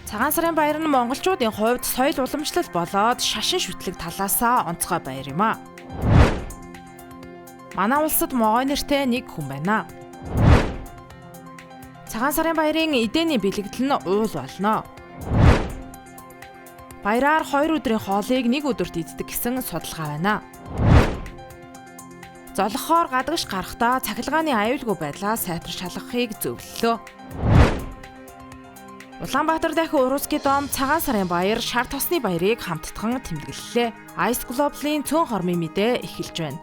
Цагаан сарын баяр нь монголчуудын хувьд соёл уламжлал болоод шашин шүтлэг талаасаа онцгой баяр юм а. Манай улсад могой нэртэй нэг хүн байна. Цагаан сарын баярын эдээний бэлэгдэл нь уул болно. Баяраар 2 өдрийн хоолыг 1 өдөрт иддэг гэсэн судалгаа байна. Золхоор гадагш гарахдаа цахилгааны аюулгүй байдлаа сайтар шалгахыг зөвлөлөө. Улаанбаатар дахин Урууский дом цагаан сарын баяр шар тосны баярыг хамттан тэмдэглэлээ. Ice Global-ийн цөөн хормын мэдээ эхэлж байна.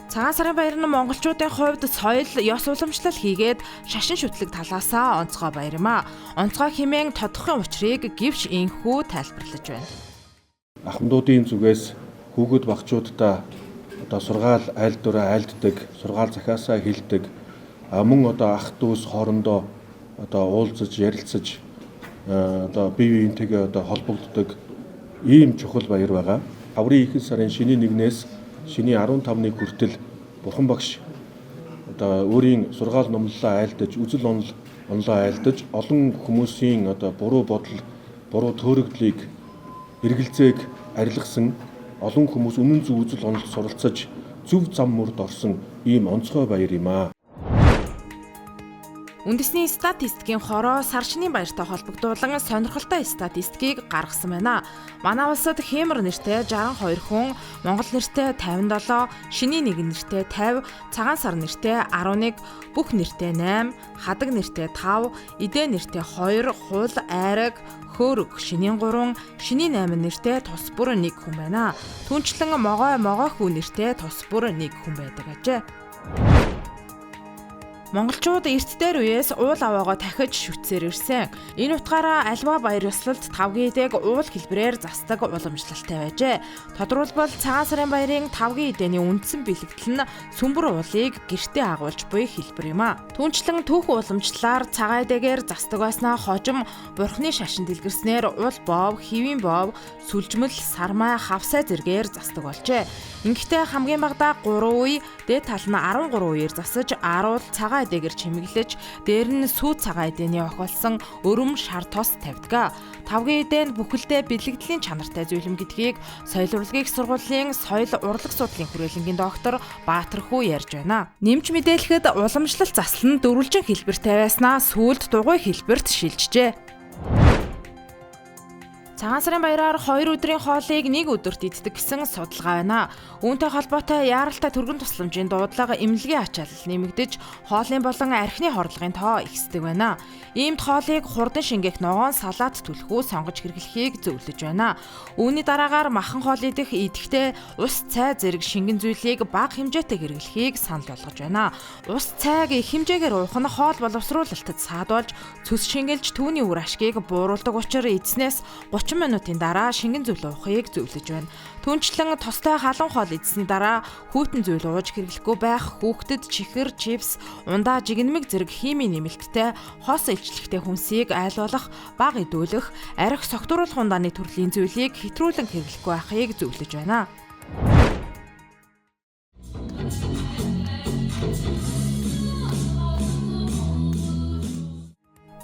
Цагаан сарын баяр нь монголчуудын хувьд соёл, ёс уламжлал хийгээд шашин шүтлэг талаасаа онцгой баяр юм а. Онцгой хэмээн тодорхой учрыг гэвч инхүү тайлбарлаж байна. Ахмадуудын зүгээс хүүхэд багчуудаа сургаал айл дөрөө айлддаг, сургаал захиасаа хилдэг, мөн ах дүүс хоорондоо уулзаж, ярилцаж бие биентэйгээ холбогддог ийм чухал баяр байгаа. Хаврын ихэнх сарын шөнийн 1-ээс шөнийн 15-ны хүртэл бурхан багш өөрийн сургаал номлолоо айлдаж, үзэл онолоо айлдаж, олон хүмүүсийн буруу бодол, буруу төөрөгдлийг эргэлзээг арилгасан олон хүмүүс үнэн зөв үзэл онолд суралцаж зөв зам мөрд орсон ийм онцгой баяр юм а. Үндэсний статистикийн хороо сар шинийн баяртай холбогдуулан сонирхолтой статистикийг гаргасан байна. Манай улсад Хэмэр нэртэй 62 хүн, Монгол нэртэй 57, Шинийн нэг нэртэй 50, Цагаан сар нэртэй 11, Бүх нэртэй 8, Хадаг нэртэй 5, Идэ нэртэй 2, Хул, Айраг, Хөөрөг, Шинийн 3, Шинийн 8 нэртэй тус бүр 1 хүн байна. Түүнчлэн могой хүү нэртэй тус бүр 1 хүн байдаг ажээ. Монголчууд эрт дээр үеэс уул аваагаа дахиж шүтсээр ирсэн. Энэ утгаараа альва баяр ёслолд тавгийдэг уул хэлбэрээр засдаг уламжлалтай байжээ. Тодорхойлбол цагаан сарын баярын тавгийн эдэний үндсэн бэлэгдэл нь сүмбэр уулыг гэртээ агуулж буй хэлбэр юм а. Түүнчлэн түүх уламжлалаар цагаан эдэгээр засдаг байснаа хожим бурхны шашин дэлгэрснээр уул боов, хэвийн боов, сүлжмэл, сармай, хавсай зэргээр засдаг болжээ. Ингэхдээ хамгийн багадаа 3 үе, дээд тал нь 13 үеэр засаж, аруул цагаан эдэгээр чимэглэж, дээр нь сүү цагаан эдэний охиолсон өрөм шар тос тавьдаг. Тавгийн эдэнд бүхэлдээ бэлэгдлийн чанартай зүйлэм гэдгийг соёл урлагийн сургуулийн соёл урлаг судлалын хүрээлэнгийн доктор Баатар хүү ярьж байна. Нэмж мэдээлэхэд уламжлалт засал нь дөрвөлжин хэлбэртэй байснаа сүүлд дугуй хэлбэрт шилжжээ. Цагаан сарын баяраар 2 өдрийн хоолыг 1 өдөрт иддэг гэсэн судалгаа байна. Үүнтэй холбоотой яаралтай түргэн тусламжийн дуудлага эмнэлгийн ачаалал нэмэгдэж, хоолны болон архины хорлогын тоо ихсдэг байна. Иймд хоолыг хурдан шингээх ногоон салаат түлхүү сонгож хэрэглэхийг зөвлөж байна. Үүний дараагаар махан хоол идэхдээ ус, цай зэрэг шингэн зүйлийг бага хэмжээтэй хэрэглэхийг санал болгож байна. Ус, цайг их хэмжээгээр уух нь хоол боловсруулалтад саадуулж, цөс шингэлж түүний үр ашгийг бууруулдаг учраас эдснээс 30 минутын дараа шингэн зүйл уухыг зөвлөж байна. Түүнчлэн тостой халуун хоол идсэний дараа хүйтэн зүйл ууж хэрэглэхгүй байх, хүүхдэд чихэр, чипс, ундаа, жигнэмэг зэрэг химийн нэмэлттэй хос илчлэгтэй хүнсийг айлуулах, бага идүүлэх, архи согтууруулах ундааны төрлийн зүйлийг хэтрүүлэн хэрэглэхгүй байхыг зөвлөж байна.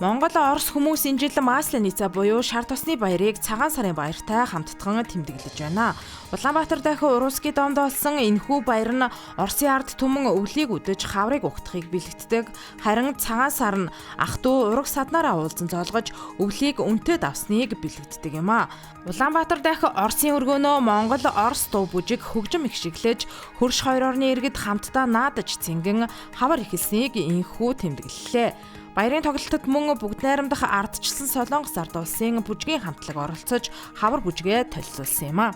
Монгол Орос хүмүүсийн жил Масленицаа буюу шар тосны баярыг цагаан сарын баяртай хамттан тэмдэглэж байна. Улаанбаатар дахин Урууский домд болсон энэхүү баяр нь Оросын ард түмэн өвлийг үдэж хаврыг угтахыг бэлэгддэг. Харин цагаан сар нь ах トゥ ураг саднараа уулзан зоолгож өвлийг өнтөд авсныг бэлэгддэг юм а. Улаанбаатар дахин Оросын өргөөнөө Монгол Орос дуу бүжиг хөгжим их шиглэж хөрш хоёр орны иргэд хамтдаа наадаж цингэн хавар ихэлснийг энэхүү тэмдэглэлээ. Баярын тоглолтод мөн бүгд найрамдах ардчилсан Солонгос ард улсын бүжгийн хамтлаг оролцож хавар бүжгээ толилуулсан юм а.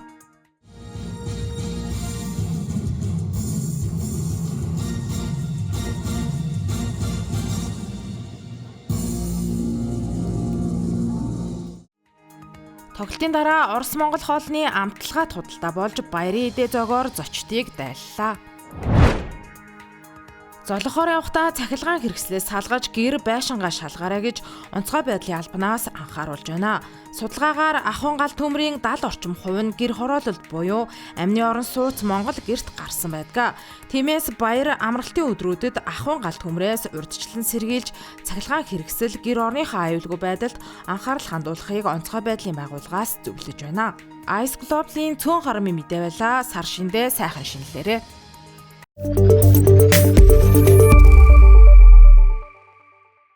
Тоглолтын дараа Орос Монгол хоолны амтлагаа худалдаа болж баярын эдээ зогоор зочдыг дайллаа. Золихоор явахдаа цахилгаан хэрэгслээс салгаж гэр байшингаа шалгаарай гэж онцгой байдлын албанаас анхааруулж байна. Судалгаагаар ахуйн гал төмрийн 70 орчим хувь нь гэр хороололд буюу амны орон сууц Монгол гэрт гарсан байдаг. Тиймээс баяр амралтын өдрүүдэд ахуйн гал төмрээс урьдчилан сэргийлж цахилгаан хэрэгсэл гэр орныхоо аюулгүй байдалд анхаарал хандуулахыг онцгой байдлын байгууллагаас зөвлөж байна. Ice Global-ийн цөөн хоромын мэдээ байла. Сар шиндээ сайхан шинэлээрэй.